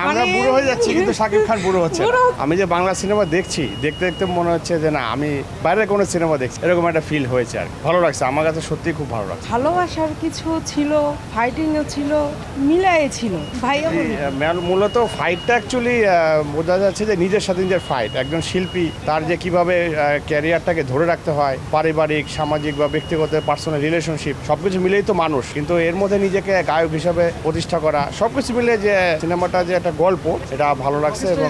আমরা বুড়ো হয়ে যাচ্ছি কিন্তু শাকিব খান বুড়ো হচ্ছে না। আমি যে বাংলা সিনেমা দেখছি, দেখতে দেখতে মনে হচ্ছে যে না আমি বাইরের কোনো সিনেমা দেখছি, এরকম একটা ফিল হয়েছে আর ভালো লাগছে। আমার কাছে সত্যি খুব ভালো লাগছে। ভালোবাসার কিছু ছিল, ফাইটিংও ছিল, মিলাই ছিল ভাইয়া। মূলত ফাইটটা অ্যাকচুয়ালি বোঝা যাচ্ছে যে নিজের সাথে নিজের ফাইট। একজন শিল্পী তার যে কিভাবে ক্যারিয়ারটাকে ধরে রাখতে হয়, পারিবারিক, সামাজিক বা ব্যক্তিগত পার্সোনাল রিলেশনশিপ সবকিছু মিলেই তো মানুষ, কিন্তু এর মধ্যে নিজেকে গায়ক হিসাবে প্রতিষ্ঠা করা, সবকিছু মিলে যে সিনেমাটা যে একটা গল্প, এটা ভালো লাগছে। এবং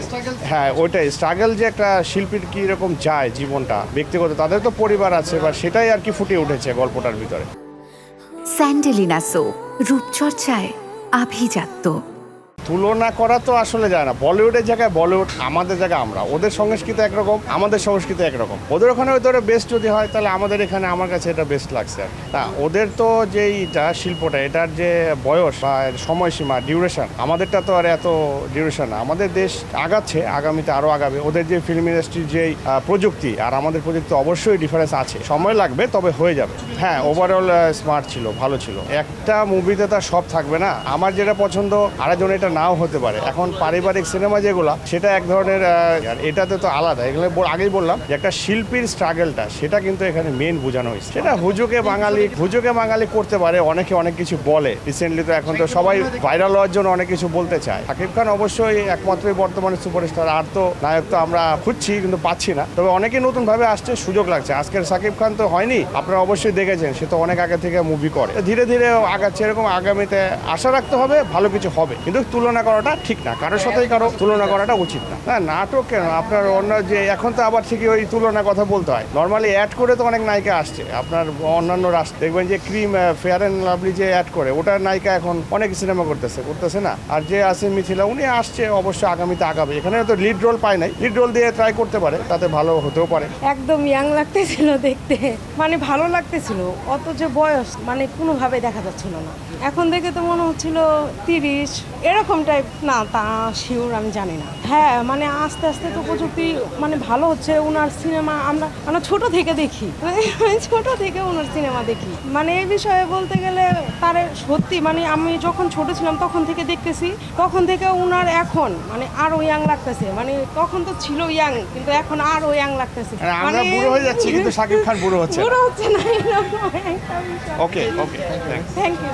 হ্যাঁ, ওইটাই স্ট্রাগল, যে একটা শিল্পীর কি রকম যায় জীবনটা, ব্যক্তিগত তাদের তো পরিবার আছে, বা সেটাই আর কি ফুটে উঠেছে গল্পটার ভিতরে। স্যান্ডেলিনা সো, রূপচর্চায় আভিজাত্য। তুলনা করা তো আসলে যায় না। বলিউডের জায়গায় বলিউড, আমাদের জায়গায় আমরা, ওদের সংস্কৃতি একরকম, আমাদের সংস্কৃতি একরকম। ওদের ওখানে ওদের বেস্ট যদি হয় তাহলে আমাদের এখানে আমার কাছে এটা বেস্ট লাগছে। তা ওদের তো যেইটা শিল্পটা, এটার যে বয়স বা সময়সীমা, ডিউরেশন, আমাদেরটা তো আর এত ডিউরেশন না। আমাদের দেশ আগাচ্ছে, আগামীতে আরও আগাবে। ওদের যে ফিল্ম ইন্ডাস্ট্রির যেই প্রযুক্তি আর আমাদের প্রযুক্তি অবশ্যই ডিফারেন্স আছে, সময় লাগবে, তবে হয়ে যাবে। হ্যাঁ, ওভারঅল স্মার্ট ছিল, ভালো ছিল। একটা মুভিতে তার সব থাকবে না। আমার যেটা পছন্দ আরেকজন এটা নাও হতে পারে। এখন পারিবারিক সিনেমা যেগুলো, সেটা এক ধরনের, আর এটাতে তো আলাদা। এগুলো আগেই বললাম যে একটা শিল্পীর স্ট্রাগলটা, সেটা কিন্তু এখানে মেন বোঝানো হয়েছে। সেটা হুজুকে বাঙালি করতে পারে, অনেকে অনেক কিছু বলে। রিসেন্টলি তো এখন তো সবাই ভাইরাল হওয়ার জন্য অনেক কিছু বলতে চায়। শাকিব খান অবশ্যই একমাত্রই বর্তমানে সুপারস্টার, আর তো নায়ক তো আমরা খুঁজছি কিন্তু পাচ্ছি না। তবে অনেকে নতুন ভাবে আসছে, সুযোগ লাগছে। আজকের শাকিব খান তো হয়নি, আপনারা অবশ্যই দেখেছেন, সে তো অনেক আগে থেকে মুভি করে, ধীরে ধীরে আগাচ্ছে। এরকম আগামীতে আশা রাখতে হবে ভালো কিছু হবে, কিন্তু তুলনা করাটা ঠিক না, কারোর সাথেই কারো তুলনা করাটা উচিত না। হ্যাঁ, নাটক কেন আপনার অন্য যে এখন তো আবার ঠিকই ওই তুলনা কথা বলতে হয়। নর্মালি অ্যাড করে তো অনেক নায়িকা আসছে, আপনার অন্যান্য রাষ্ট্র দেখবেন যে ক্রিম, ফেয়ার অ্যান্ড লাভলি যে অ্যাড করে, ওটার নায়িকা এখন অনেক সিনেমা করতেছে না। আর যে আছে মিথিলা, উনি আসছে, অবশ্যই আগামীতে আগাবে। এখানে তো লিড রোল পায় নাই, লিড রোল দিয়ে ট্রাই করতে পারে, তাতে ভালো হতেও পারে। একদম ইয়াং লাগতেছিল দেখতে, মানে ভালো লাগতেছিল। অত যে বয়স মানে কোনোভাবে দেখা যাচ্ছিল না। এখন দেখে তো মনে হচ্ছিল 30 এরকম টাইপ। না, তা শিওর আমি জানি না। হ্যাঁ, মানে আস্তে আস্তে তো প্রযুক্তি মানে ভালো হচ্ছে। ওনার সিনেমা আমরা ছোট থেকে দেখি, ছোট থেকে ওনার সিনেমা দেখি। মানে এই বিষয়ে বলতে গেলে তার সত্যি, মানে আমি যখন ছোট ছিলাম তখন থেকে দেখতেছি, তখন থেকে ওনার এখন মানে আরো ইয়াং লাগতেছে। মানে তখন তো ছিল ইয়াং, কিন্তু এখন আরো ইয়াং লাগতেছে। আমরা বুড়ো হয়ে যাচ্ছি কিন্তু শাকিব খান বুড়ো হচ্ছে না, এরকম একটা বিষয়। ওকে, থ্যাংক ইউ।